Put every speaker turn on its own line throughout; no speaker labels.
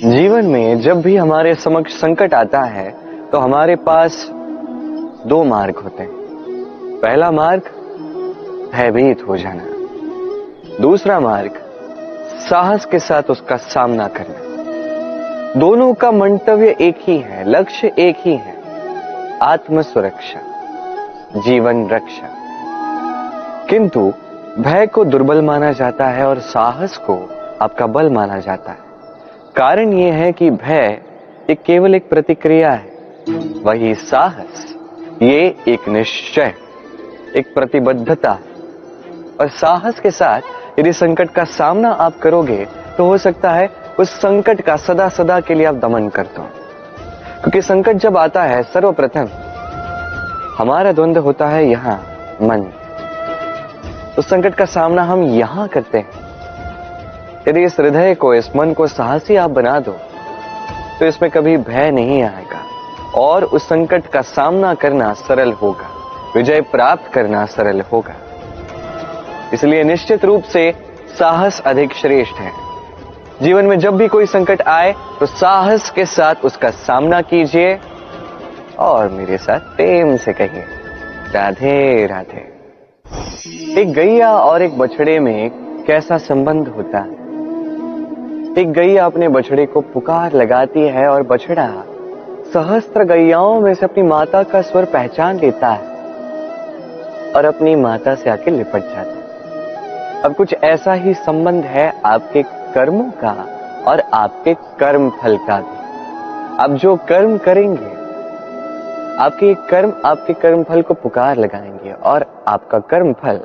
जीवन में जब भी हमारे समक्ष संकट आता है तो हमारे पास दो मार्ग होते हैं। पहला मार्ग भयभीत हो जाना, दूसरा मार्ग साहस के साथ उसका सामना करना। दोनों का मंतव्य एक ही है, लक्ष्य एक ही है, आत्म सुरक्षा, जीवन रक्षा। किंतु भय को दुर्बल माना जाता है और साहस को आपका बल माना जाता है। कारण यह है कि भय ये केवल एक प्रतिक्रिया है, वही साहस ये एक निश्चय, एक प्रतिबद्धता है। और साहस के साथ यदि संकट का सामना आप करोगे तो हो सकता है उस संकट का सदा सदा के लिए आप दमन कर दो। क्योंकि संकट जब आता है सर्वप्रथम हमारा द्वंद्व होता है यहां मन। उस संकट का सामना हम यहां करते हैं। यदि इस हृदय को, इस मन को साहसी आप बना दो तो इसमें कभी भय नहीं आएगा और उस संकट का सामना करना सरल होगा, विजय प्राप्त करना सरल होगा। इसलिए निश्चित रूप से साहस अधिक श्रेष्ठ है। जीवन में जब भी कोई संकट आए तो साहस के साथ उसका सामना कीजिए और मेरे साथ प्रेम से कहिए राधे राधे। एक गैया और एक बछड़े में कैसा संबंध होता है। एक गैया अपने बछड़े को पुकार लगाती है और बछड़ा सहस्त्र गैयाओं में से अपनी माता का स्वर पहचान लेता है और अपनी माता से आके लिपट जाता है। अब कुछ ऐसा ही संबंध है आपके कर्मों का और आपके कर्म फल का भी। आप जो कर्म करेंगे आपके कर्म फल को पुकार लगाएंगे और आपका कर्म फल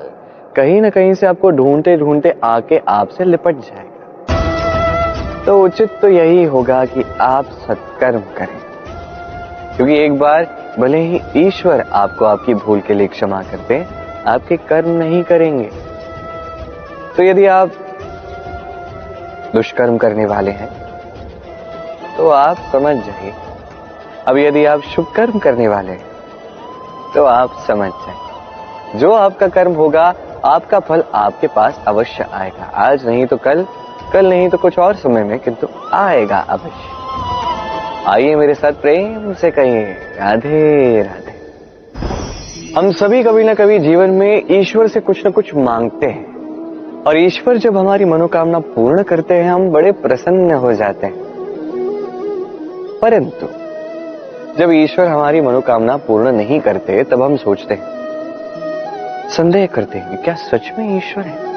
कहीं ना कहीं से आपको ढूंढते ढूंढते आके आपसे लिपट जाएगा। तो उचित तो यही होगा कि आप सत्कर्म करें, क्योंकि एक बार भले ही ईश्वर आपको आपकी भूल के लिए क्षमा कर दे, आपके कर्म नहीं करेंगे। तो यदि आप दुष्कर्म करने वाले हैं तो आप समझ जाइए। अब यदि आप शुभ कर्म करने वाले हैं तो आप समझ जाइए, जो आपका कर्म होगा आपका फल आपके पास अवश्य आएगा। आज नहीं तो कल, कल नहीं तो कुछ और समय में, किंतु आएगा अवश्य। आइए मेरे साथ प्रेम से कहिए राधे राधे। हम सभी कभी ना कभी जीवन में ईश्वर से कुछ ना कुछ मांगते हैं और ईश्वर जब हमारी मनोकामना पूर्ण करते हैं हम बड़े प्रसन्न हो जाते हैं। परंतु जब ईश्वर हमारी मनोकामना पूर्ण नहीं करते तब हम सोचते हैं, संदेह करते हैं, क्या सच में ईश्वर है?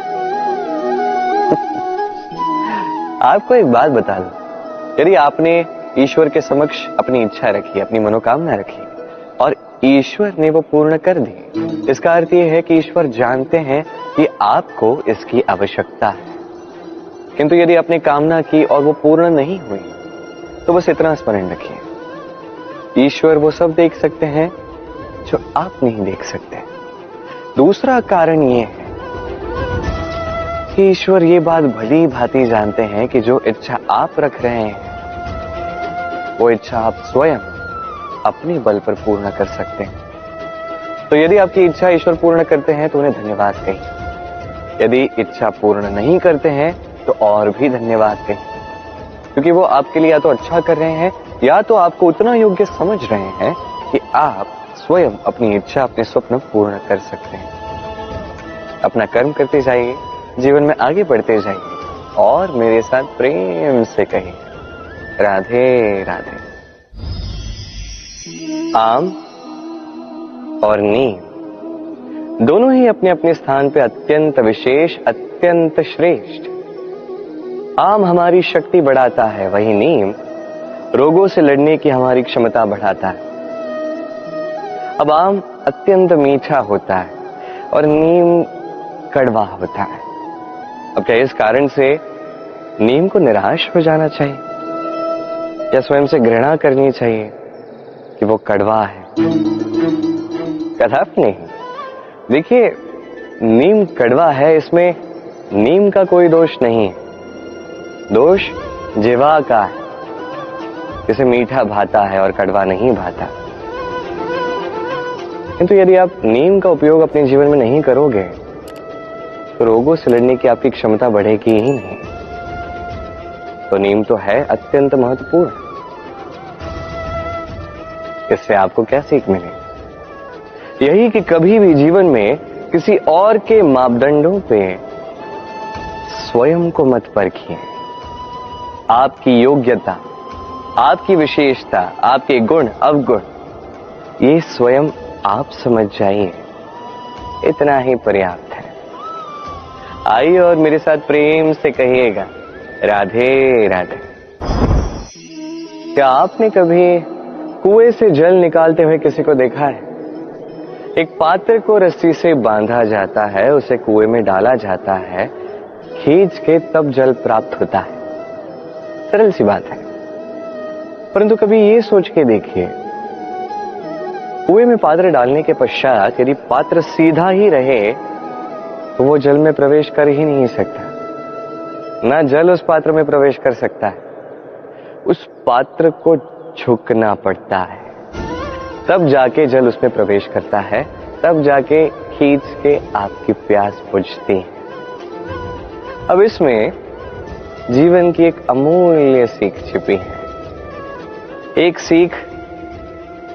आपको एक बात बता दूं, यदि आपने ईश्वर के समक्ष अपनी इच्छा रखी, अपनी मनोकामना रखी और ईश्वर ने वो पूर्ण कर दी, इसका अर्थ यह है कि ईश्वर जानते हैं कि आपको इसकी आवश्यकता है। किंतु यदि आपने कामना की और वो पूर्ण नहीं हुई तो बस इतना स्मरण रखिए, ईश्वर वो सब देख सकते हैं जो आप नहीं देख सकते। दूसरा कारण ये है कि ईश्वर ये बात भली भांति जानते हैं कि जो इच्छा आप रख रहे हैं वो इच्छा आप स्वयं अपने बल पर पूर्ण कर सकते हैं। तो यदि आपकी इच्छा ईश्वर पूर्ण करते हैं तो उन्हें धन्यवाद कहिए, यदि इच्छा पूर्ण नहीं करते हैं तो और भी धन्यवाद कहिए, क्योंकि वो आपके लिए या तो अच्छा कर रहे हैं या तो आपको उतना योग्य समझ रहे हैं कि आप स्वयं अपनी इच्छा, अपने स्वप्न पूर्ण कर सकते हैं। अपना कर्म करते जाइए, जीवन में आगे बढ़ते जाइए और मेरे साथ प्रेम से कहिए राधे राधे। आम और नीम दोनों ही अपने अपने स्थान पे अत्यंत विशेष, अत्यंत श्रेष्ठ। आम हमारी शक्ति बढ़ाता है, वही नीम रोगों से लड़ने की हमारी क्षमता बढ़ाता है। अब आम अत्यंत मीठा होता है और नीम कड़वा होता है। अब क्या इस कारण से नीम को निराश हो जाना चाहिए या स्वयं से घृणा करनी चाहिए कि वो कड़वा है? कदापि नहीं। देखिए, नीम कड़वा है, इसमें नीम का कोई दोष नहीं है, दोष जिह्वा का है। इसे मीठा भाता है और कड़वा नहीं भाता। किंतु यदि आप नीम का उपयोग अपने जीवन में नहीं करोगे तो रोगों से लड़ने की आपकी क्षमता बढ़ेगी ही नहीं। तो नींव तो है अत्यंत महत्वपूर्ण। इससे आपको क्या सीख मिलेगी? यही कि कभी भी जीवन में किसी और के मापदंडों पे स्वयं को मत परखिए। आपकी योग्यता, आपकी विशेषता, आपके गुण अवगुण, ये स्वयं आप समझ जाइए, इतना ही पर्याप्त है। आइए और मेरे साथ प्रेम से कहिएगा, राधे राधे। क्या आपने कभी कुएं से जल निकालते हुए किसी को देखा है? एक पात्र को रस्सी से बांधा जाता है, उसे कुएं में डाला जाता है, खींच के तब जल प्राप्त होता है। सरल सी बात है, परंतु कभी ये सोच के देखिए, कुएं में पात्र डालने के पश्चात यदि पात्र सीधा ही रहे तो वो जल में प्रवेश कर ही नहीं सकता, ना जल उस पात्र में प्रवेश कर सकता है। उस पात्र को झुकना पड़ता है, तब जाके जल उसमें प्रवेश करता है, तब जाके खींच के आपकी प्यास बुझती है। अब इसमें जीवन की एक अमूल्य सीख छिपी है, एक सीख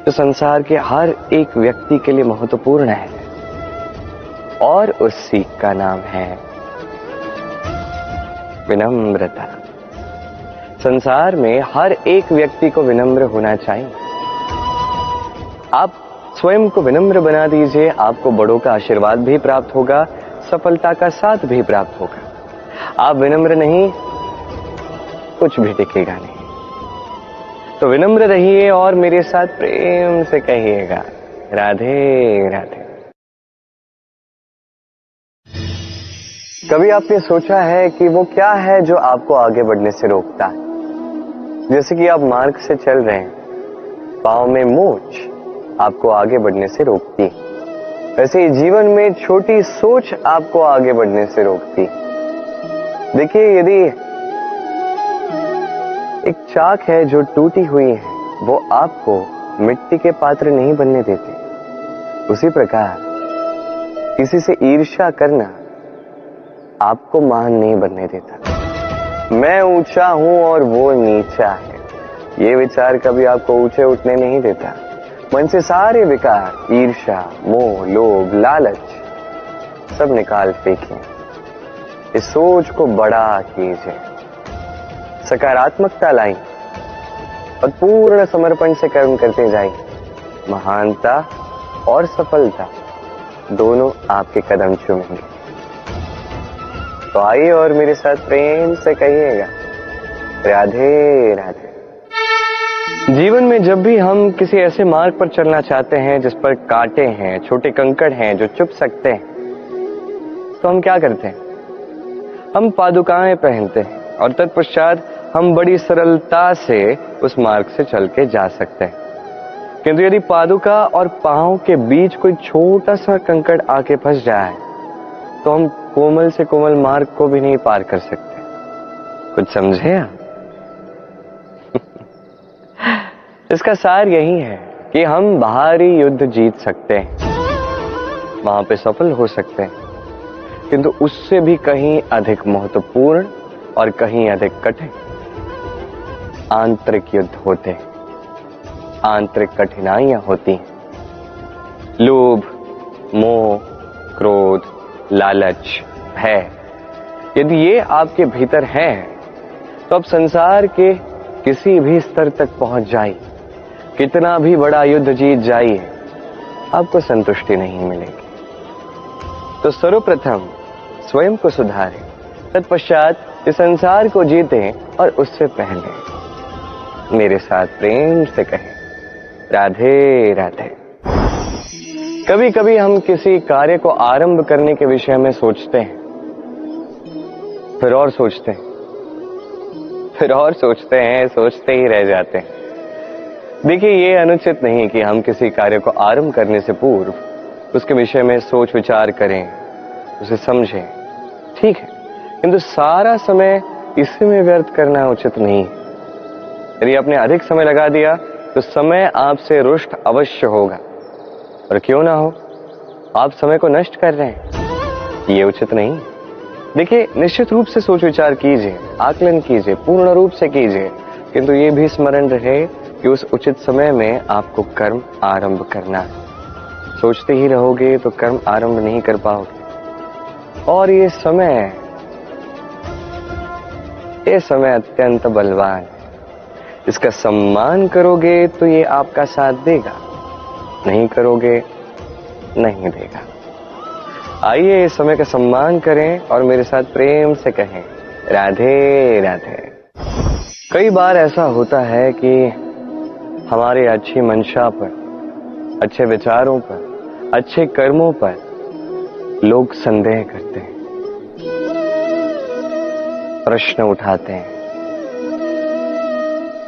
जो संसार के हर एक व्यक्ति के लिए महत्वपूर्ण है, और उस सीख का नाम है विनम्रता। संसार में हर एक व्यक्ति को विनम्र होना चाहिए। आप स्वयं को विनम्र बना दीजिए, आपको बड़ों का आशीर्वाद भी प्राप्त होगा, सफलता का साथ भी प्राप्त होगा। आप विनम्र नहीं, कुछ भी टिकेगा नहीं। तो विनम्र रहिए और मेरे साथ प्रेम से कहिएगा, राधे राधे। कभी आपने सोचा है कि वो क्या है जो आपको आगे बढ़ने से रोकता है? जैसे कि आप मार्ग से चल रहे हैं, पांव में मोच आपको आगे बढ़ने से रोकती, वैसे ही जीवन में छोटी सोच आपको आगे बढ़ने से रोकती। देखिए, यदि एक चाक है जो टूटी हुई है, वो आपको मिट्टी के पात्र नहीं बनने देते। उसी प्रकार किसी से ईर्ष्या करना आपको महान नहीं बनने देता। मैं ऊंचा हूं और वो नीचा है, ये विचार कभी आपको ऊंचे उठने नहीं देता। मन से सारे विकार, ईर्ष्या, मोह, लोभ, लालच सब निकाल फेंकिए। इस सोच को बड़ा कीजिए, सकारात्मकता लाइए और पूर्ण समर्पण से कर्म करते जाइए। महानता और सफलता दोनों आपके कदम चूमेंगे। तो आइए और मेरे साथ प्रेम से कहिएगा, राधे राधे। जीवन में जब भी हम किसी ऐसे मार्ग पर चलना चाहते हैं जिस पर कांटे हैं, छोटे कंकड़ हैं जो चुभ सकते हैं, तो हम क्या करते हैं? हम पादुकाएं पहनते हैं और तत्पश्चात हम बड़ी सरलता से उस मार्ग से चल के जा सकते हैं। किंतु यदि पादुका और पांव के बीच कोई छोटा सा कंकड़ आके फंस जाए तो हम कोमल से कोमल मार्ग को भी नहीं पार कर सकते। कुछ समझे आप? इसका सार यही है कि हम बाहरी युद्ध जीत सकते हैं, वहां पे सफल हो सकते हैं, किंतु उससे भी कहीं अधिक महत्वपूर्ण और कहीं अधिक कठिन आंतरिक युद्ध होते हैं, आंतरिक कठिनाइयां होती हैं। लोभ, मोह, क्रोध, लालच, भय, यदि ये आपके भीतर है तो आप संसार के किसी भी स्तर तक पहुंच जाइए, कितना भी बड़ा युद्ध जीत जाइए, आपको संतुष्टि नहीं मिलेगी। तो सर्वप्रथम स्वयं को सुधारें, तत्पश्चात इस संसार को जीतें और उससे पहले मेरे साथ प्रेम से कहें, राधे राधे। कभी कभी हम किसी कार्य को आरंभ करने के विषय में सोचते हैं, फिर और सोचते हैं, फिर और सोचते हैं, सोचते ही रह जाते हैं। देखिए, ये अनुचित नहीं कि हम किसी कार्य को आरंभ करने से पूर्व उसके विषय में सोच विचार करें, उसे समझें, ठीक है, किंतु सारा समय इसी में व्यर्थ करना उचित नहीं है। यदि आपने अधिक समय लगा दिया तो समय आपसे रुष्ट अवश्य होगा, और क्यों ना हो, आप समय को नष्ट कर रहे हैं, ये उचित नहीं। देखिए, निश्चित रूप से सोच विचार कीजिए, आकलन कीजिए, पूर्ण रूप से कीजिए, किंतु ये भी स्मरण रहे कि उस उचित समय में आपको कर्म आरंभ करना है। सोचते ही रहोगे तो कर्म आरंभ नहीं कर पाओगे। और ये समय अत्यंत बलवान है। इसका सम्मान करोगे तो ये आपका साथ देगा, नहीं करोगे नहीं देगा। आइए इस समय का सम्मान करें और मेरे साथ प्रेम से कहें, राधे राधे। कई बार ऐसा होता है कि हमारे अच्छी मंशा पर, अच्छे विचारों पर, अच्छे कर्मों पर लोग संदेह करते हैं, प्रश्न उठाते हैं,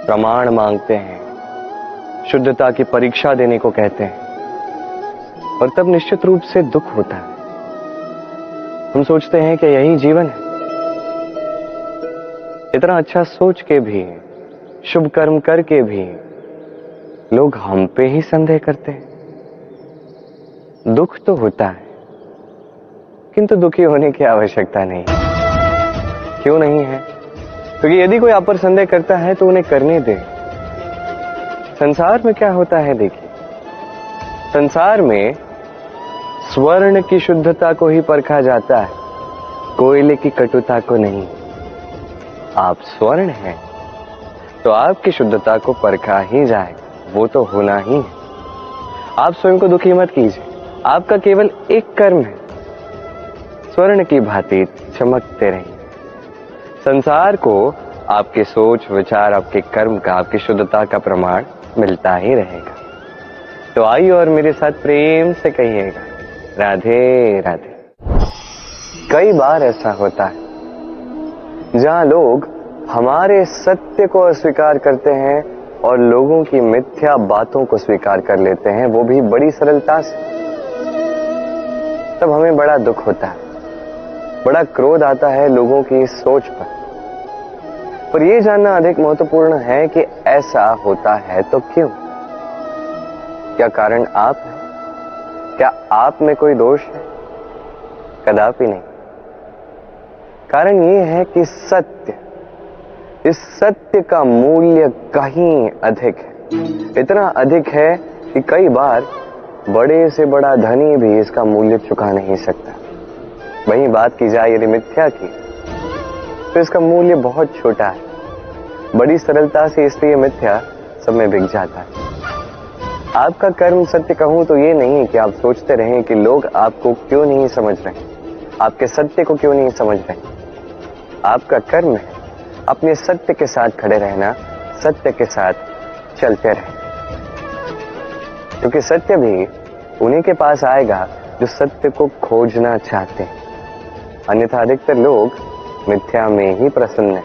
प्रमाण मांगते हैं, शुद्धता की परीक्षा देने को कहते हैं, और तब निश्चित रूप से दुख होता है। हम सोचते हैं कि यही जीवन है। इतना अच्छा सोच के भी, शुभ कर्म करके भी लोग हम पे ही संदेह करते हैं। दुख तो होता है, किंतु दुखी होने की आवश्यकता नहीं। क्यों नहीं है? क्योंकि यदि कोई आप पर संदेह करता है तो उन्हें करने दे। संसार में क्या होता है देखिए, संसार में स्वर्ण की शुद्धता को ही परखा जाता है, कोयले की कटुता को नहीं। आप स्वर्ण हैं तो आपकी शुद्धता को परखा ही जाएगा, वो तो होना ही है। आप स्वयं को दुखी मत कीजिए, आपका केवल एक कर्म है, स्वर्ण की भांति चमकते रहिए। संसार को आपके सोच विचार, आपके कर्म का, आपकी शुद्धता का प्रमाण मिलता ही रहेगा। तो आइए और मेरे साथ प्रेम से कहिएगा, राधे राधे। कई बार ऐसा होता है जहां लोग हमारे सत्य को अस्वीकार करते हैं और लोगों की मिथ्या बातों को स्वीकार कर लेते हैं, वो भी बड़ी सरलता से। तब हमें बड़ा दुख होता है, बड़ा क्रोध आता है लोगों की इस सोच पर यह जानना अधिक महत्वपूर्ण है कि ऐसा होता है तो क्यों? क्या कारण आप है? क्या आप में कोई दोष है? कदापि नहीं। कारण यह है कि इस सत्य का मूल्य कहीं अधिक है। इतना अधिक है कि कई बार बड़े से बड़ा धनी भी इसका मूल्य चुका नहीं सकता। वहीं बात की जाए यदि मिथ्या की, तो इसका मूल्य बहुत छोटा है, बड़ी सरलता से इसलिए मिथ्या सब में बिक जाता है। आपका कर्म सत्य कहूं तो ये नहीं है कि आप सोचते रहें कि लोग आपको क्यों नहीं समझ रहे, आपके सत्य को क्यों नहीं समझ रहे। आपका कर्म है अपने सत्य के साथ खड़े रहना, सत्य के साथ चलते रहें, क्योंकि सत्य भी उन्हीं के पास आएगा जो सत्य को खोजना चाहते हैं। अन्यथा अधिकतर लोग मिथ्या में ही प्रसन्न हैं।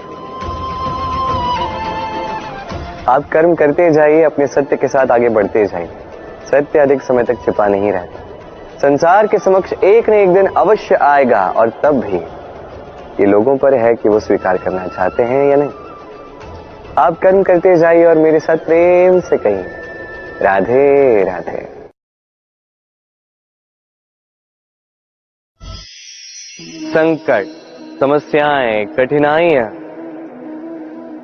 आप कर्म करते जाइए, अपने सत्य के साथ आगे बढ़ते जाइए। सत्य अधिक समय तक छिपा नहीं रहता, संसार के समक्ष एक न एक दिन अवश्य आएगा, और तब भी ये लोगों पर है कि वो स्वीकार करना चाहते हैं या नहीं। आप कर्म करते जाइए और मेरे साथ प्रेम से कहिए, राधे राधे। संकट, समस्याएं, कठिनाइयां,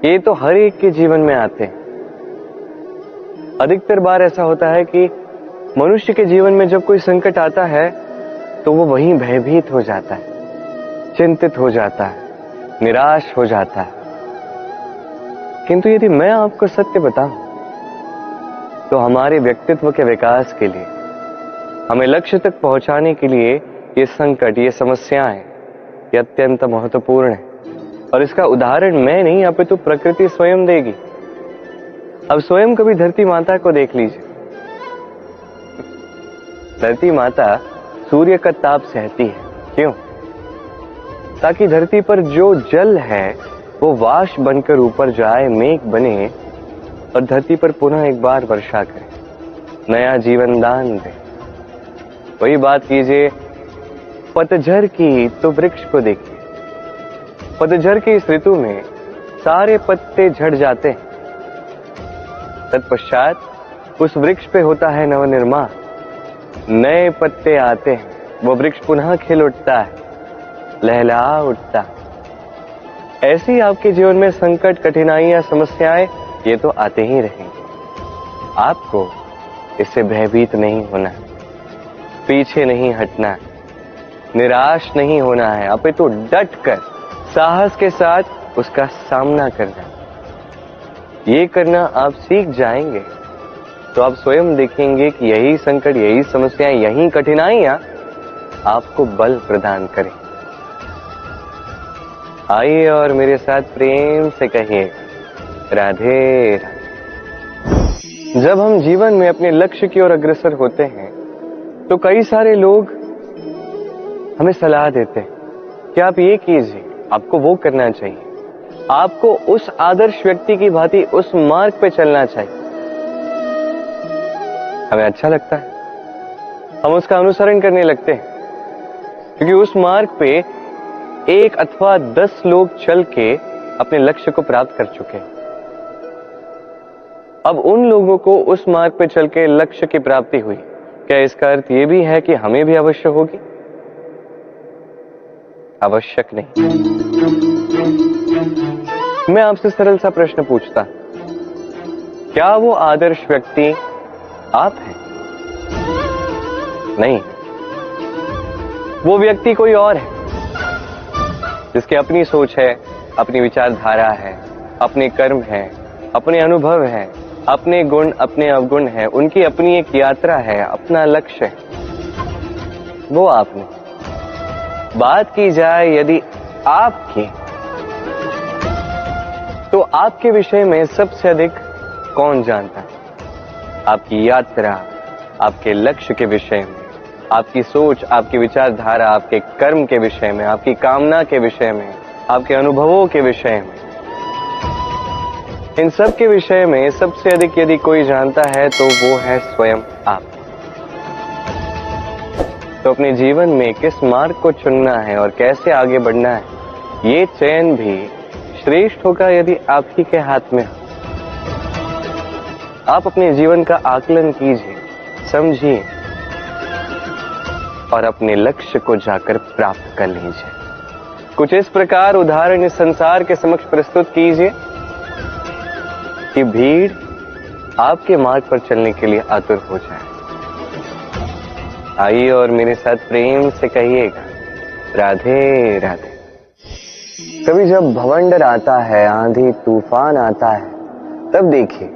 ये तो हर एक के जीवन में आते हैं। अधिकतर बार ऐसा होता है कि मनुष्य के जीवन में जब कोई संकट आता है तो वो वहीं भयभीत हो जाता है, चिंतित हो जाता है, निराश हो जाता है। किंतु यदि मैं आपको सत्य बताऊं तो हमारे व्यक्तित्व के विकास के लिए, हमें लक्ष्य तक पहुंचाने के लिए ये संकट, ये समस्याएं, ये अत्यंत महत्वपूर्ण है। और इसका उदाहरण मैं नहीं, अपितु प्रकृति स्वयं देगी। अब स्वयं कभी धरती माता को देख लीजिए। धरती माता सूर्य का ताप सहती है, क्यों? ताकि धरती पर जो जल है वो वाष्प बनकर ऊपर जाए, मेघ बने और धरती पर पुनः एक बार वर्षा करे, नया जीवन दान दे। वही बात कीजिए पतझड़ की, तो वृक्ष को देखिए। पतझड़ की इस ऋतु में सारे पत्ते झड़ जाते हैं, तत्पश्चात उस वृक्ष पे होता है नवनिर्माण, नए पत्ते आते हैं, वो वृक्ष पुनः खिल उठता है, लहला उठता। ऐसी आपके जीवन में संकट, कठिनाइयां, समस्याएं ये तो आते ही रहेंगे। आपको इससे भयभीत नहीं होना, पीछे नहीं हटना, निराश नहीं होना है, अपितु डट कर साहस के साथ उसका सामना करना। ये करना आप सीख जाएंगे तो आप स्वयं देखेंगे कि यही संकट, यही समस्याएं, यही कठिनाइयां आपको बल प्रदान करें। आइए और मेरे साथ प्रेम से कहिए, राधे राधे। जब हम जीवन में अपने लक्ष्य की ओर अग्रसर होते हैं तो कई सारे लोग हमें सलाह देते हैं कि आप ये कीजिए, आपको वो करना चाहिए, आपको उस आदर्श व्यक्ति की भांति उस मार्ग पे चलना चाहिए। हमें अच्छा लगता है, हम उसका अनुसरण करने लगते हैं, क्योंकि उस मार्ग पे 1 अथवा 10 लोग चल के अपने लक्ष्य को प्राप्त कर चुके हैं। अब उन लोगों को उस मार्ग पे चल के लक्ष्य की प्राप्ति हुई, क्या इसका अर्थ यह भी है कि हमें भी अवश्य होगी? आवश्यक नहीं। मैं आपसे सरल सा प्रश्न पूछता, क्या वो आदर्श व्यक्ति आप हैं? नहीं, वो व्यक्ति कोई और है, जिसकी अपनी सोच है, अपनी विचारधारा है, अपने कर्म है, अपने अनुभव है, अपने गुण, अपने अवगुण है, उनकी अपनी एक यात्रा है, अपना लक्ष्य है। वो आप नहीं। बात की जाए यदि आपकी, तो आपके विषय में सबसे अधिक कौन जानता है? आपकी यात्रा, आपके लक्ष्य के विषय में, आपकी सोच, आपकी विचारधारा, आपके कर्म के विषय में, आपकी कामना के विषय में, आपके अनुभवों के विषय में, इन सब के विषय में सबसे अधिक यदि कोई जानता है तो वो है स्वयं आप। तो अपने जीवन में किस मार्ग को चुनना है और कैसे आगे बढ़ना है, ये चयन भी श्रेष्ठ होगा यदि आप ही के हाथ में हो। आप अपने जीवन का आकलन कीजिए, समझिए और अपने लक्ष्य को जाकर प्राप्त कर लीजिए। कुछ इस प्रकार उदाहरण इस संसार के समक्ष प्रस्तुत कीजिए कि भीड़ आपके मार्ग पर चलने के लिए आतुर हो जाए। आइए और मेरे साथ प्रेम से कहिएगा, राधे राधे। कभी जब भवंडर आता है, आंधी तूफान आता है, तब देखिए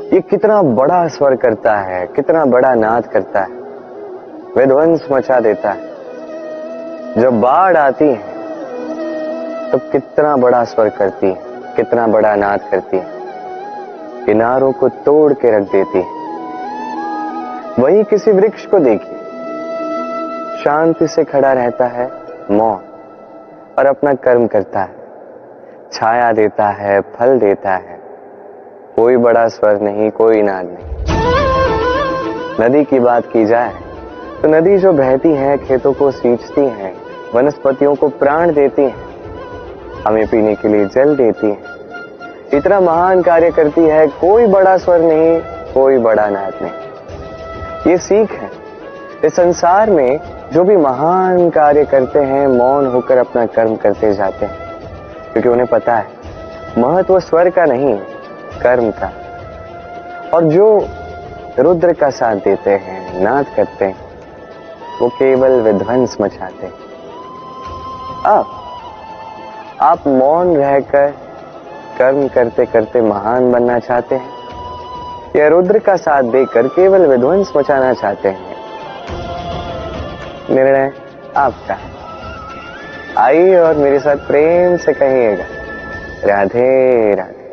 ये कितना बड़ा स्वर करता है, कितना बड़ा नाद करता है, विध्वंस मचा देता है। जब बाढ़ आती है तब कितना बड़ा स्वर करती है, कितना बड़ा नाद करती है, किनारों को तोड़ के रख देती है। वही किसी वृक्ष को देखिए, शांति से खड़ा रहता है, मौन, और अपना कर्म करता है, छाया देता है, फल देता है, कोई बड़ा स्वर नहीं, कोई नाद नहीं। नदी की बात की जाए तो नदी जो बहती है, खेतों को सींचती है, वनस्पतियों को प्राण देती है, हमें पीने के लिए जल देती है, इतना महान कार्य करती है, कोई बड़ा स्वर नहीं, कोई बड़ा नाद नहीं। ये सीख है, इस संसार में जो भी महान कार्य करते हैं, मौन होकर अपना कर्म करते जाते हैं, क्योंकि उन्हें पता है महत्व स्वर का नहीं, कर्म का। और जो रुद्र का साथ देते हैं, नाद करते हैं, वो केवल विध्वंस मचाते हैं। आप मौन रहकर कर्म करते करते महान बनना चाहते हैं या रुद्र का साथ देकर केवल विध्वंस मचाना चाहते हैं? निर्णय आपका है। आइए और मेरे साथ प्रेम से कहिएगा, राधे राधे।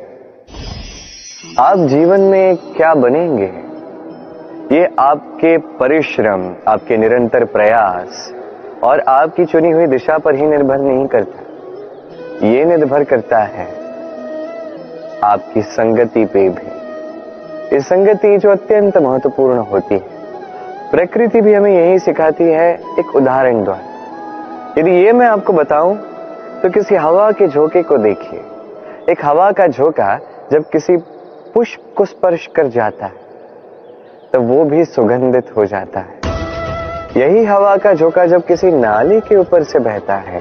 आप जीवन में क्या बनेंगे, ये आपके परिश्रम, आपके निरंतर प्रयास और आपकी चुनी हुई दिशा पर ही निर्भर नहीं करता। ये निर्भर करता है आपकी संगति पे भी। ये संगति जो अत्यंत महत्वपूर्ण होती है। प्रकृति भी हमें यही सिखाती है, एक उदाहरण द्वारा। यदि ये मैं आपको बताऊं तो किसी हवा के झोंके को देखिए। एक हवा का झोंका जब किसी पुष्प को स्पर्श कर जाता है तो वो भी सुगंधित हो जाता है। यही हवा का झोंका जब किसी नाली के ऊपर से बहता है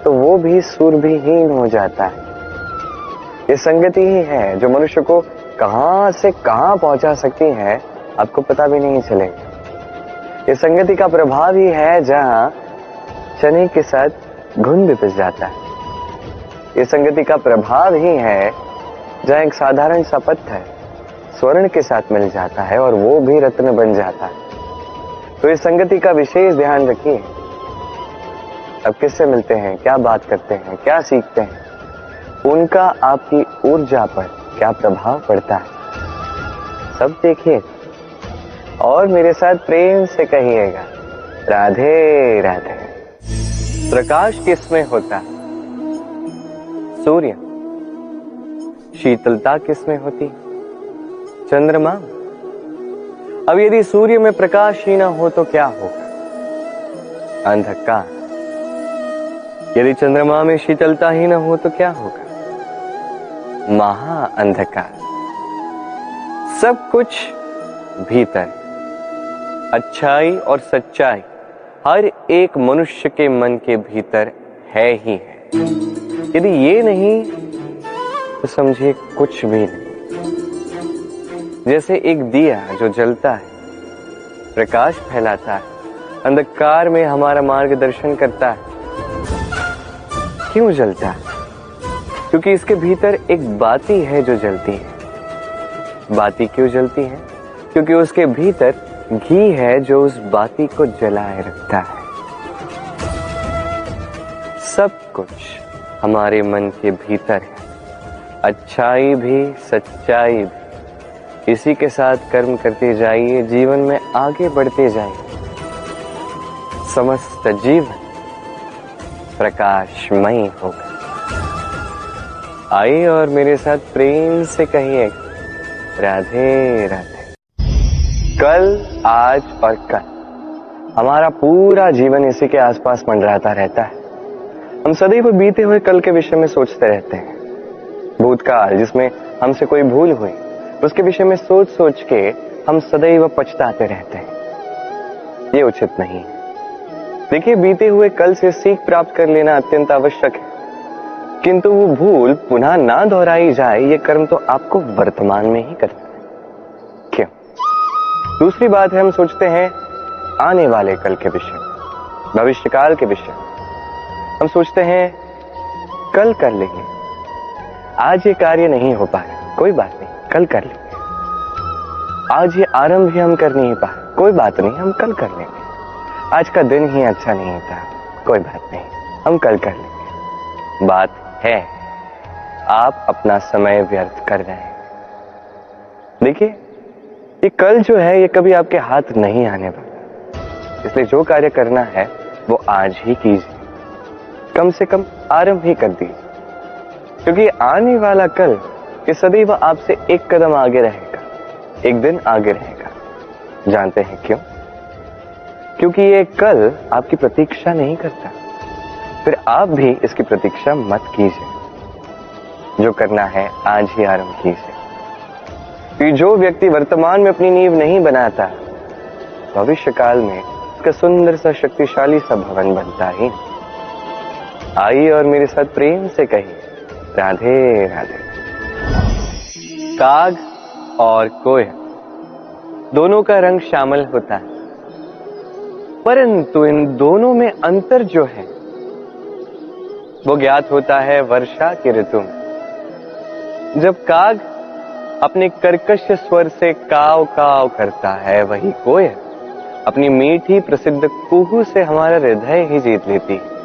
तो वो भी सुरभिहीन हो जाता है। ये संगति ही है जो मनुष्य को कहां से कहां पहुंचा सकती है, आपको पता भी नहीं चलेगा। ये संगति का प्रभाव ही है जहां चने के साथ घुन भी पिस जाता है। ये संगति का प्रभाव ही है जहां एक साधारण सा पत्थर स्वर्ण के साथ मिल जाता है और वो भी रत्न बन जाता है। तो इस संगति का विशेष ध्यान रखिए। अब किससे मिलते हैं, क्या बात करते हैं, क्या सीखते हैं, उनका आपकी ऊर्जा पर क्या प्रभाव पड़ता है, सब देखिए और मेरे साथ प्रेम से कहिएगा राधे राधे। प्रकाश किसमें होता है? सूर्य। शीतलता किसमें होती? चंद्रमा। अब यदि सूर्य में प्रकाश ही ना हो तो क्या होगा? अंधकार। यदि चंद्रमा में शीतलता ही ना हो तो क्या होगा? महा अंधकार। सब कुछ भीतर, अच्छाई और सच्चाई हर एक मनुष्य के मन के भीतर है ही है। यदि ये नहीं तो समझिए कुछ भी नहीं। जैसे एक दिया जो जलता है, प्रकाश फैलाता है, अंधकार में हमारा मार्गदर्शन करता है। क्यों जलता है? क्योंकि इसके भीतर एक बाती है जो जलती है। बाती क्यों जलती है? क्योंकि उसके भीतर घी है जो उस बाती को जलाए रखता है। सब कुछ हमारे मन के भीतर है, अच्छाई भी सच्चाई भी। इसी के साथ कर्म करते जाइए, जीवन में आगे बढ़ते जाइए। समस्त जीवन प्रकाशमय होगा। आइए और मेरे साथ प्रेम से कहिए राधे राधे। कल, आज और कल, हमारा पूरा जीवन इसी के आसपास मंडराता रहता है। हम सदैव बीते हुए कल के विषय में सोचते रहते हैं। भूतकाल जिसमें हमसे कोई भूल हुई, उसके विषय में सोच सोच के हम सदैव पछताते रहते हैं। ये उचित नहीं है। देखिए, बीते हुए कल से सीख प्राप्त कर लेना अत्यंत आवश्यक है, किंतु वो भूल पुनः ना दोहराई जाए, ये कर्म तो आपको वर्तमान में ही करना है। क्यों? दूसरी बात है, हम सोचते हैं आने वाले कल के विषय में, भविष्यकाल के विषय में। हम सोचते हैं कल कर लेंगे, आज ये कार्य नहीं हो पाया, कोई बात नहीं, कल कर लेंगे। आज ये आरंभ भी हम कर नहीं पाए, कोई बात नहीं, हम कल कर लेंगे। आज का दिन ही अच्छा नहीं था, कोई बात नहीं, हम कल कर लेंगे। बात है, आप अपना समय व्यर्थ कर रहे हैं। देखिए, ये कल जो है ये कभी आपके हाथ नहीं आने वाला, इसलिए जो कार्य करना है वो आज ही कीजिए। कम से कम आरंभ ही कर दीजिए, क्योंकि आने वाला कल ये सदैव आपसे एक कदम आगे रहेगा, एक दिन आगे रहेगा। जानते हैं क्यों? क्योंकि ये कल आपकी प्रतीक्षा नहीं करता। फिर आप भी इसकी प्रतीक्षा मत कीजिए। जो करना है आज ही आरंभ कीजिए। कि जो व्यक्ति वर्तमान में अपनी नींव नहीं बनाता, भविष्य काल में इसका सुंदर सा शक्तिशाली सा भवन बनता ही। आइए और मेरे साथ प्रेम से कहिए राधे राधे। काग और कोयल दोनों का रंग श्यामल होता है, परंतु इन दोनों में अंतर जो है वो ज्ञात होता है वर्षा की ऋतु में। जब काग अपने कर्कश स्वर से काव काव करता है, वही कोयल अपनी मीठी प्रसिद्ध कुहू से हमारा हृदय ही जीत लेती है।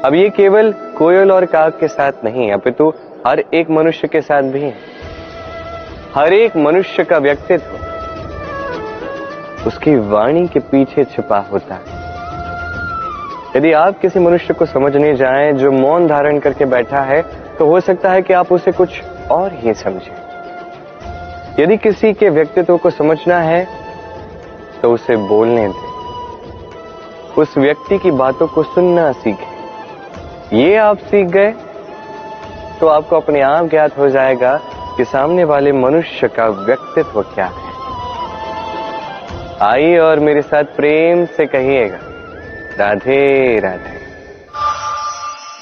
अब ये केवल कोयल और काग के साथ नहीं, अपितु हर एक मनुष्य के साथ भी है। हर एक मनुष्य का व्यक्तित्व उसकी वाणी के पीछे छिपा होता है। यदि आप किसी मनुष्य को समझने जाएं जो मौन धारण करके बैठा है, तो हो सकता है कि आप उसे कुछ और ही समझें। यदि किसी के व्यक्तित्व को समझना है तो उसे बोलने दें, उस व्यक्ति की बातों को सुनना सीखें। ये आप सीख गए तो आपको अपने आप ज्ञात हो जाएगा कि सामने वाले मनुष्य का व्यक्तित्व क्या है। आइए और मेरे साथ प्रेम से कहिएगा, राधे राधे।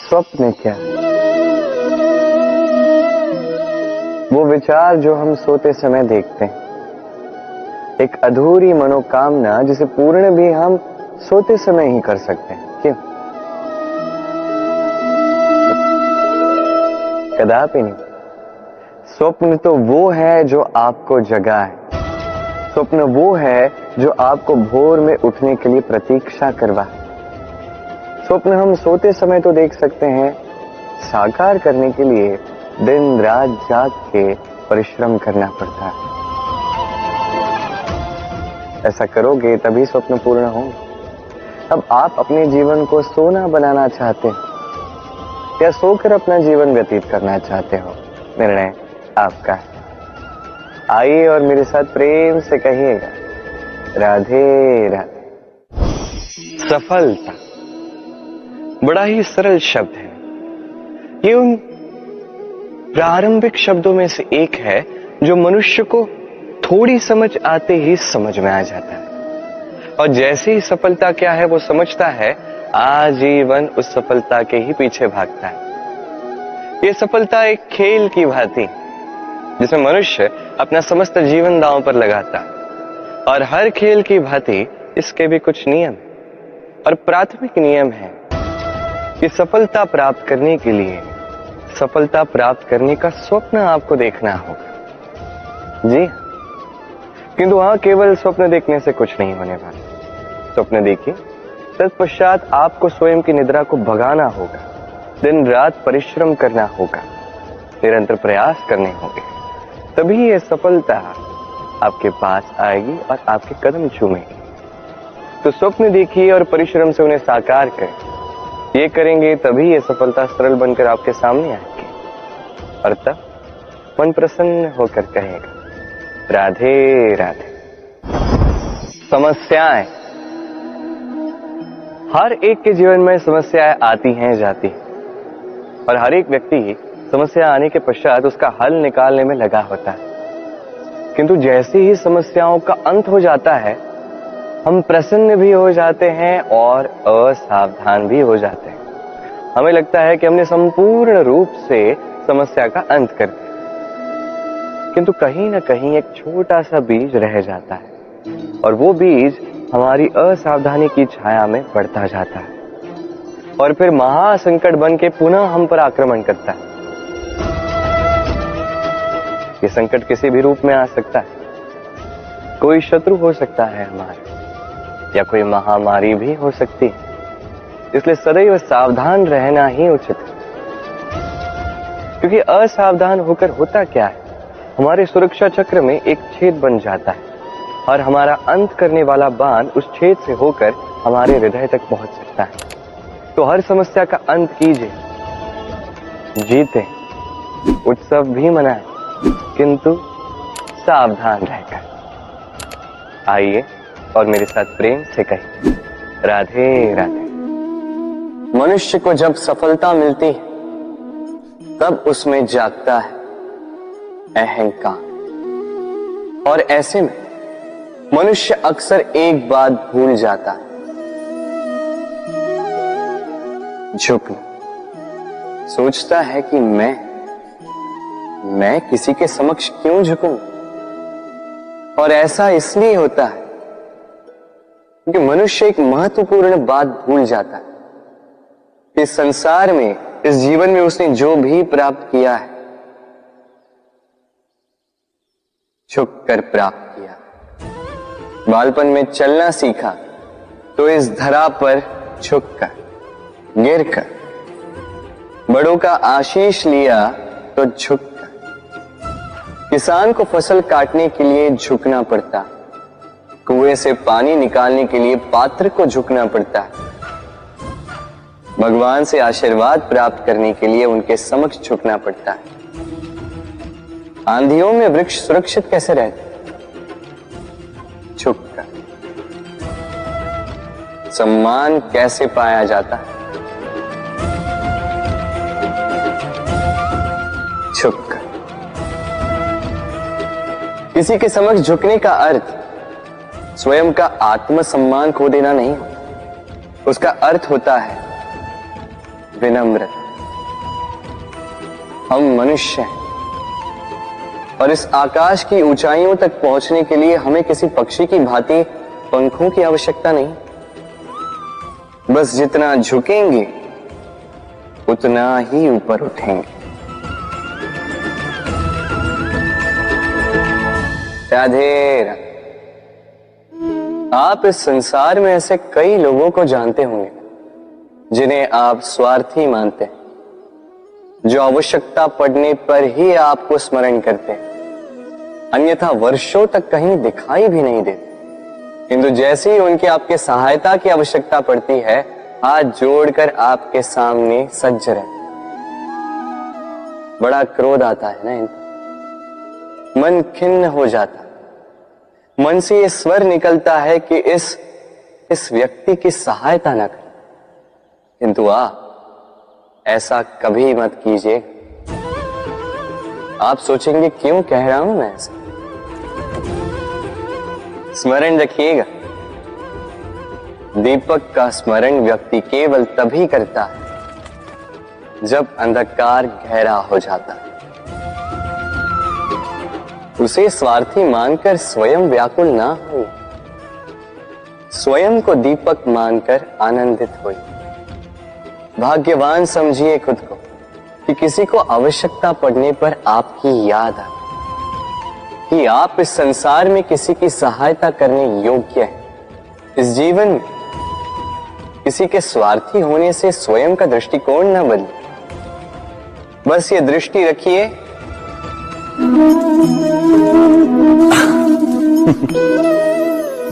स्वप्न क्या? वो विचार जो हम सोते समय देखते हैं, एक अधूरी मनोकामना जिसे पूर्ण भी हम सोते समय ही कर सकते हैं। क्यों? कदापि नहीं। स्वप्न तो वो है जो आपको जगाए, स्वप्न वो है जो आपको भोर में उठने के लिए प्रतीक्षा करवाए। स्वप्न हम सोते समय तो देख सकते हैं, साकार करने के लिए दिन रात जाग के परिश्रम करना पड़ता है। ऐसा करोगे तभी स्वप्न पूर्ण होंगे। अब आप अपने जीवन को सोना बनाना चाहते हो या सोकर अपना जीवन व्यतीत करना चाहते हो, निर्णय आपका है। आइए और मेरे साथ प्रेम से कहिएगा, राधे राधे। सफलता बड़ा ही सरल शब्द है। ये उन प्रारंभिक शब्दों में से एक है जो मनुष्य को थोड़ी समझ आते ही समझ में आ जाता है, और जैसे ही सफलता क्या है वो समझता है, आजीवन उस सफलता के ही पीछे भागता है। ये सफलता एक खेल की भांति जिसमें मनुष्य अपना समस्त जीवन दांव पर लगाता है, और हर खेल की भांति इसके भी कुछ नियम और प्राथमिक नियम है कि सफलता प्राप्त करने के लिए सफलता प्राप्त करने का स्वप्न आपको देखना होगा। जी, किंतु वहां केवल स्वप्न देखने से कुछ नहीं होने वाला। स्वप्न देखिए, तत्पश्चात आपको स्वयं की निद्रा को भगाना होगा, दिन रात परिश्रम करना होगा, निरंतर प्रयास करने होंगे, तभी ये सफलता आपके पास आएगी और आपके कदम चूमेगी। तो स्वप्न देखिए और परिश्रम से उन्हें साकार करें। ये करेंगे तभी ये सफलता सरल बनकर आपके सामने आएगी, और तब मन प्रसन्न होकर कहेगा, राधे राधे। समस्याएं, हर एक के जीवन में समस्याएं आती हैं, जाती हैं, और हर एक व्यक्ति समस्या आने के पश्चात उसका हल निकालने में लगा होता है। किंतु जैसे ही समस्याओं का अंत हो जाता है, हम प्रसन्न भी हो जाते हैं और असावधान भी हो जाते हैं। हमें लगता है कि हमने संपूर्ण रूप से समस्या का अंत कर दिया, किंतु कहीं ना कहीं एक छोटा सा बीज रह जाता है, और वो बीज हमारी असावधानी की छाया में बढ़ता जाता है, और फिर महासंकट बन के पुनः हम पर आक्रमण करता है। ये संकट किसी भी रूप में आ सकता है। कोई शत्रु हो सकता है हमारे, या कोई महामारी भी हो सकती है। इसलिए सदैव सावधान रहना ही उचित है, क्योंकि असावधान होकर होता क्या है, हमारे सुरक्षा चक्र में एक छेद बन जाता है, और हमारा अंत करने वाला बाण उस छेद से होकर हमारे हृदय तक पहुंच सकता है। तो हर समस्या का अंत कीजिए, जीते, उत्सव भी मनाएं, किंतु सावधान रहकर। आइए और मेरे साथ प्रेम से कहिए, राधे राधे। मनुष्य को जब सफलता मिलती है, तब उसमें जागता है अहंकार, और ऐसे में मनुष्य अक्सर एक बात भूल जाता है, झुकना। सोचता है कि मैं किसी के समक्ष क्यों झुकूं? और ऐसा इसलिए होता है क्योंकि मनुष्य एक महत्वपूर्ण बात भूल जाता है। इस संसार में, इस जीवन में उसने जो भी प्राप्त किया है, झुक कर प्राप्त किया। बालपन में चलना सीखा तो इस धरा पर झुककर, गिरकर। बड़ों का आशीष लिया तो झुककर। किसान को फसल काटने के लिए झुकना पड़ता, कुएं से पानी निकालने के लिए पात्र को झुकना पड़ता है। भगवान से आशीर्वाद प्राप्त करने के लिए उनके समक्ष झुकना पड़ता है। आंधियों में वृक्ष सुरक्षित कैसे रहते? झुककर। सम्मान कैसे पाया जाता है? झुककर। किसी के समक्ष झुकने का अर्थ स्वयं का आत्मसम्मान खो देना नहीं होता, उसका अर्थ होता है विनम्र। हम मनुष्य हैं और इस आकाश की ऊंचाइयों तक पहुंचने के लिए हमें किसी पक्षी की भांति पंखों की आवश्यकता नहीं। बस जितना झुकेंगे उतना ही ऊपर उठेंगे। राधे राधे। आप इस संसार में ऐसे कई लोगों को जानते होंगे जिन्हें आप स्वार्थी मानते हैं, जो आवश्यकता पड़ने पर ही आपको स्मरण करते हैं, अन्यथा वर्षों तक कहीं दिखाई भी नहीं देते, किंतु जैसे ही उनकी आपके सहायता की आवश्यकता पड़ती है हाथ जोड़कर आपके सामने सज्ज रहते। बड़ा क्रोध आता है ना इनको, मन खिन्न हो जाता, मन से ये स्वर निकलता है कि इस व्यक्ति की सहायता न करें, किंतु ऐसा कभी मत कीजिए। आप सोचेंगे क्यों कह रहा हूं मैं ऐसा। स्मरण रखिएगा, दीपक का स्मरण व्यक्ति केवल तभी करता है जब अंधकार गहरा हो जाता है। उसे स्वार्थी मानकर स्वयं व्याकुल ना हो, स्वयं को दीपक मानकर आनंदित हो। भाग्यवान समझिए खुद को कि किसी को आवश्यकता पड़ने पर आपकी याद आए, कि आप इस संसार में किसी की सहायता करने योग्य हैं। इस जीवन में किसी के स्वार्थी होने से स्वयं का दृष्टिकोण न बदले। बस ये दृष्टि रखिए,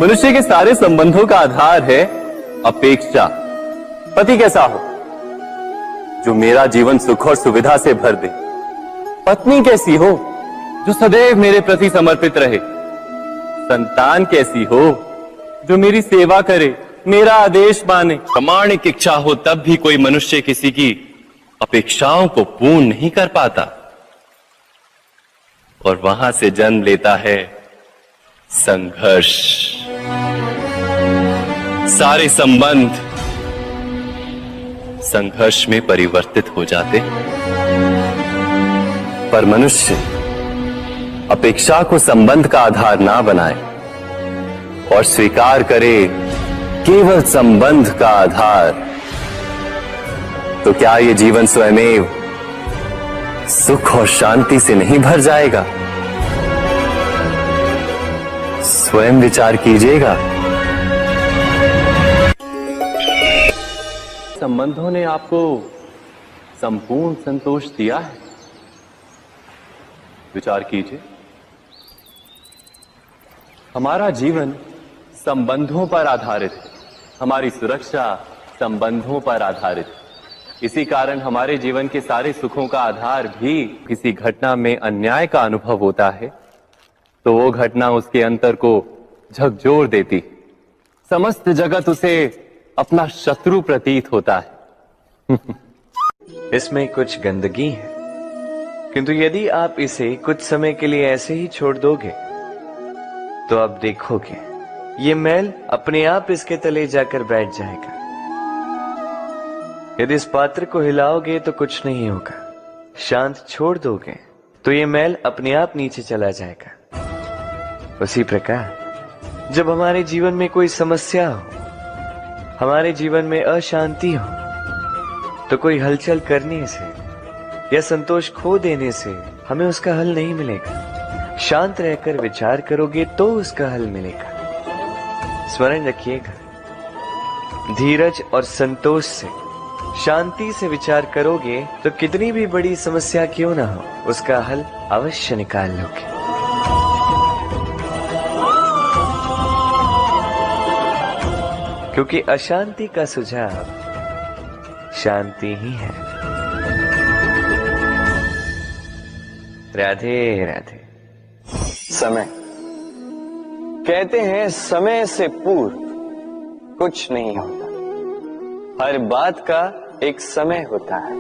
मनुष्य के सारे संबंधों का आधार है अपेक्षा। पति कैसा हो जो मेरा जीवन सुख और सुविधा से भर दे, पत्नी कैसी हो जो सदैव मेरे प्रति समर्पित रहे, संतान कैसी हो जो मेरी सेवा करे, मेरा आदेश माने। प्रामाणिक इच्छा हो तब भी कोई मनुष्य किसी की अपेक्षाओं को पूर्ण नहीं कर पाता, और वहां से जन्म लेता है संघर्ष। सारे संबंध संघर्ष में परिवर्तित हो जाते, पर मनुष्य अपेक्षा को संबंध का आधार ना बनाए और स्वीकार करे केवल संबंध का आधार, तो क्या ये जीवन स्वयमेव सुख और शांति से नहीं भर जाएगा? स्वयं विचार कीजिएगा। संबंधों ने आपको संपूर्ण संतोष दिया है? विचार कीजिए। हमारा जीवन संबंधों पर आधारित है, हमारी सुरक्षा संबंधों पर आधारित है। इसी कारण हमारे जीवन के सारे सुखों का आधार भी किसी घटना में अन्याय का अनुभव होता है तो वो घटना उसके अंतर को झकझोर देती, समस्त जगत उसे अपना शत्रु प्रतीत होता है।
इसमें कुछ गंदगी है, किंतु यदि आप इसे कुछ समय के लिए ऐसे ही छोड़ दोगे तो आप देखोगे ये मैल अपने आप इसके तले जाकर बैठ जाएगा। यदि इस पात्र को हिलाओगे तो कुछ नहीं होगा, शांत छोड़ दोगे तो ये मैल अपने आप नीचे चला जाएगा। उसी प्रकार जब हमारे जीवन में कोई समस्या हो, हमारे जीवन में अशांति हो, तो कोई हलचल करने से या संतोष खो देने से हमें उसका हल नहीं मिलेगा। शांत रहकर विचार करोगे तो उसका हल मिलेगा। स्मरण रखिएगा, धीरज और संतोष से, शांति से विचार करोगे तो कितनी भी बड़ी समस्या क्यों ना हो, उसका हल अवश्य निकाल लोगे। क्योंकि अशांति का सुझाव शांति ही है। राधे राधे।
समय, कहते हैं समय से पूर्व कुछ नहीं होता, हर बात का एक समय होता है।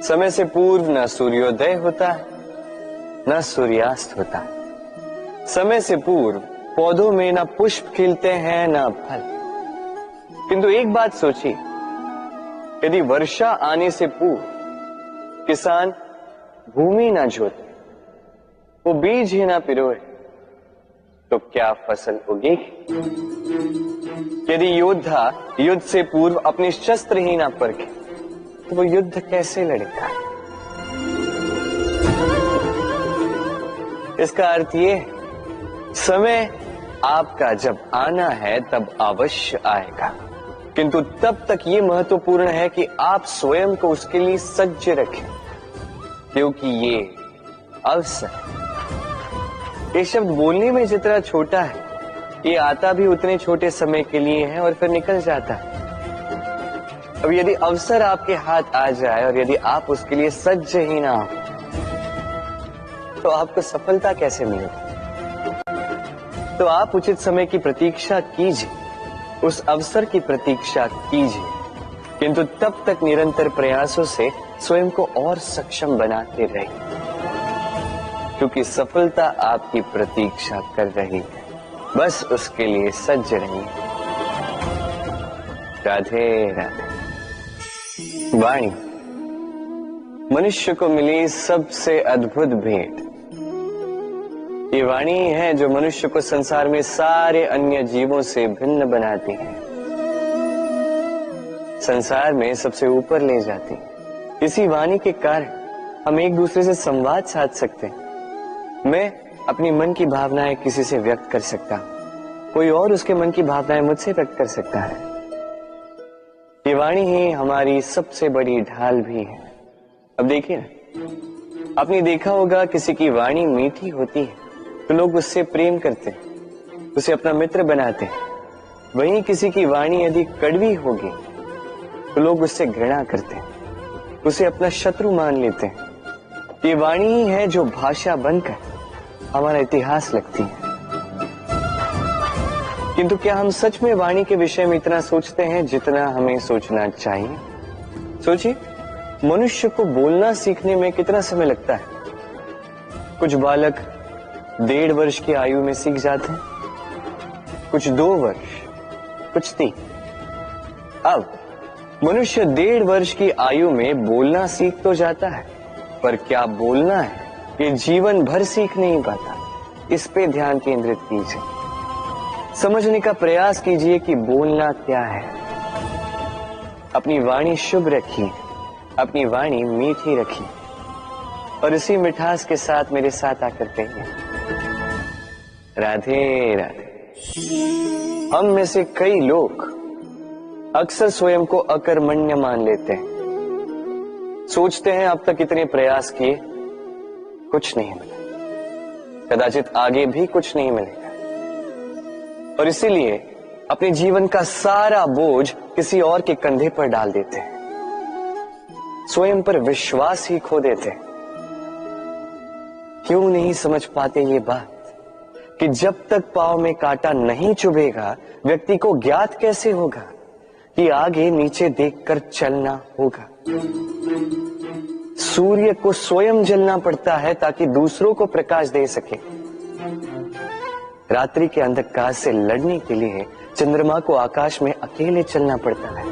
समय से पूर्व न सूर्योदय होता है न सूर्यास्त होता है। समय से पूर्व पौधों में ना पुष्प खिलते हैं ना फल। किंतु एक बात सोचिए, यदि वर्षा आने से पूर्व किसान भूमि ना जोते, वो बीज ही ना पिरोए, तो क्या फसल उगेगी? यदि योद्धा युद्ध से पूर्व अपने शस्त्र ही ना परखे, तो वो युद्ध कैसे लड़ेगा? इसका अर्थ ये है, समय आपका जब आना है तब अवश्य आएगा, किंतु तब तक ये महत्वपूर्ण है कि आप स्वयं को उसके लिए सज्ज रखें, क्योंकि ये अवसर, ये शब्द बोलने में जितना छोटा है, ये आता भी उतने छोटे समय के लिए है और फिर निकल जाता है। अब यदि अवसर आपके हाथ आ जाए और यदि आप उसके लिए सज्ज ही ना हो, तो आपको सफलता कैसे मिलेगी? तो आप उचित समय की प्रतीक्षा कीजिए, उस अवसर की प्रतीक्षा कीजिए, किंतु तब तक निरंतर प्रयासों से स्वयं को और सक्षम बनाते रहिए, क्योंकि सफलता आपकी प्रतीक्षा कर रही है। बस उसके लिए सज्ज रहिए। राधे राधे। वाणी मनुष्य को मिली सबसे अद्भुत भेंट। ये वाणी है जो मनुष्य को संसार में सारे अन्य जीवों से भिन्न बनाती है, संसार में सबसे ऊपर ले जाती है। इसी वाणी के कारण हम एक दूसरे से संवाद साध सकते हैं। मैं अपनी मन की भावनाएं किसी से व्यक्त कर सकता हूं, कोई और उसके मन की भावनाएं मुझसे व्यक्त कर सकता है। ये वाणी ही हमारी सबसे बड़ी ढाल भी है। अब देखिए ना, आपने देखा होगा किसी की वाणी मीठी होती है तो लोग उससे प्रेम करते हैं, उसे अपना मित्र बनाते हैं। वहीं किसी की वाणी यदि कड़वी होगी तो लोग उससे घृणा करते हैं, उसे अपना शत्रु मान लेते हैं। ये वाणी ही है जो भाषा बनकर हमारा इतिहास लगती है। किंतु क्या हम सच में वाणी के विषय में इतना सोचते हैं जितना हमें सोचना चाहिए? सोचिए, मनुष्य को बोलना सीखने में कितना समय लगता है? कुछ बालक 1.5 वर्ष की आयु में सीख जाते हैं, कुछ 2 वर्ष, कुछ 3। अब मनुष्य 1.5 वर्ष की आयु में बोलना सीख तो जाता है, पर क्या बोलना है ये जीवन भर सीख नहीं पाता। इस पे ध्यान केंद्रित कीजिए, समझने का प्रयास कीजिए कि बोलना क्या है। अपनी वाणी शुभ रखिए, अपनी वाणी मीठी रखिए, और इसी मिठास के साथ मेरे साथ आकर कहिए, राधे राधे। हम में से कई लोग अक्सर स्वयं को अकर्मण्य मान लेते हैं, सोचते हैं अब तक इतने प्रयास किए, कुछ नहीं मिला, कदाचित आगे भी कुछ नहीं मिलेगा, और इसीलिए अपने जीवन का सारा बोझ किसी और के कंधे पर डाल देते हैं, स्वयं पर विश्वास ही खो देते हैं। क्यों नहीं समझ पाते ये बात कि जब तक पांव में कांटा नहीं चुभेगा, व्यक्ति को ज्ञात कैसे होगा कि आगे नीचे देखकर चलना होगा। सूर्य को स्वयं जलना पड़ता है ताकि दूसरों को प्रकाश दे सके। रात्रि के अंधकार से लड़ने के लिए चंद्रमा को आकाश में अकेले चलना पड़ता है।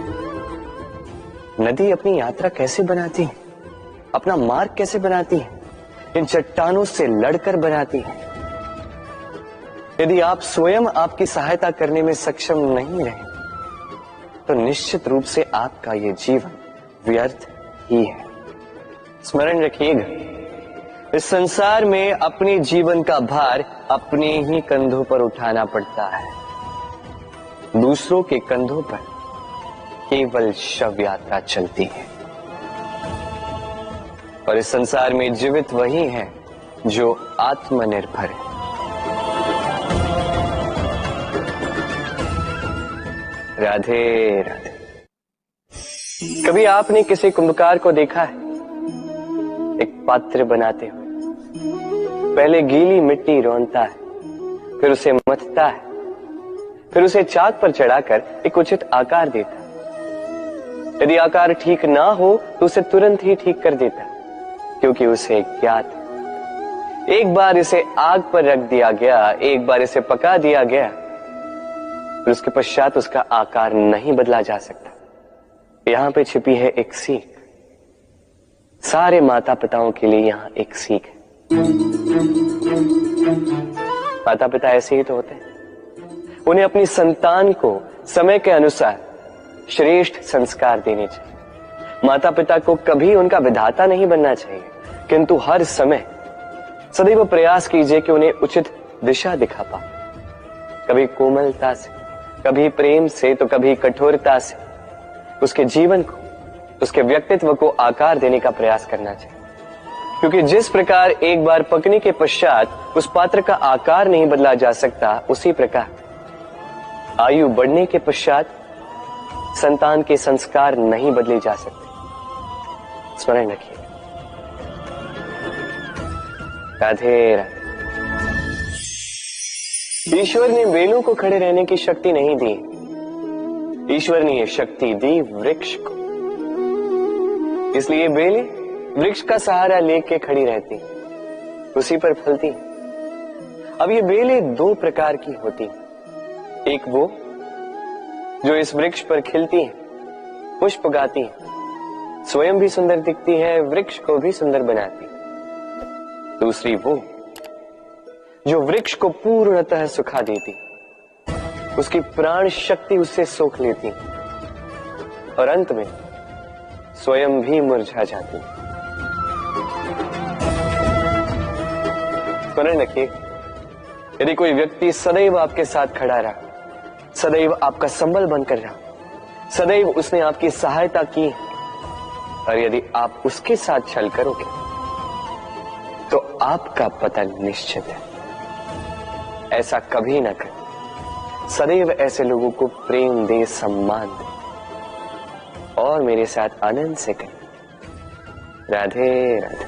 नदी अपनी यात्रा कैसे बनाती है, अपना मार्ग कैसे बनाती है? इन चट्टानों से लड़कर बनाती है। यदि आप स्वयं आपकी सहायता करने में सक्षम नहीं रहे, तो निश्चित रूप से आपका यह जीवन व्यर्थ ही है। स्मरण रखिएगा, इस संसार में अपने जीवन का भार अपने ही कंधों पर उठाना पड़ता है। दूसरों के कंधों पर केवल शव यात्रा चलती है, और इस संसार में जीवित वही है जो आत्मनिर्भर है। राधे राधे। कभी आपने किसी कुंभकार को देखा है एक पात्र बनाते हुए? पहले गीली मिट्टी रौंदता है, फिर उसे मथता है, फिर उसे चाक पर चढ़ाकर एक उचित आकार देता है। यदि आकार ठीक ना हो तो उसे तुरंत ही ठीक कर देता है, क्योंकि उसे ज्ञात है एक बार इसे आग पर रख दिया गया, एक बार इसे पका दिया गया, फिर उसके पश्चात उसका आकार नहीं बदला जा सकता। यहां पे छिपी है एक सीख। सारे माता पिताओं के लिए यहां एक सीख है। माता पिता ऐसे ही तो होते हैं। उन्हें अपनी संतान को समय के अनुसार श्रेष्ठ संस्कार देने चाहिए। माता पिता को कभी उनका विधाता नहीं बनना चाहिए, किंतु हर समय सदैव प्रयास कीजिए कि उन्हें उचित दिशा दिखा पाओ। कभी कोमलता से, कभी प्रेम से, तो कभी कठोरता से उसके जीवन को, उसके व्यक्तित्व को आकार देने का प्रयास करना चाहिए। क्योंकि जिस प्रकार एक बार पकने के पश्चात उस पात्र का आकार नहीं बदला जा सकता, उसी प्रकार आयु बढ़ने के पश्चात संतान के संस्कार नहीं बदले जा सकते। स्मरण रखिए। राधे राधे। ईश्वर ने बेलों को खड़े रहने की शक्ति नहीं दी, ईश्वर ने यह शक्ति दी वृक्ष को। इसलिए बेलें वृक्ष का सहारा लेके खड़ी रहती, उसी पर फलती। अब ये बेलें दो प्रकार की होती। एक वो जो इस वृक्ष पर खिलती हैं, पुष्प गाती हैं, स्वयं भी सुंदर दिखती है, वृक्ष को भी सुंदर बनाती। दूसरी वो जो वृक्ष को पूर्णतः सुखा देती, उसकी प्राण शक्ति उससे सोख लेती और अंत में स्वयं भी मुरझा जाती। स्मरण रखिए, यदि कोई व्यक्ति सदैव आपके साथ खड़ा रहा, सदैव आपका संबल बनकर रहा, सदैव उसने आपकी सहायता की, और यदि आप उसके साथ छल करोगे तो आपका पतन निश्चित है। ऐसा कभी ना करें। सदैव ऐसे लोगों को प्रेम दे, सम्मान दे और मेरे साथ आनंद से करें। राधे राधे।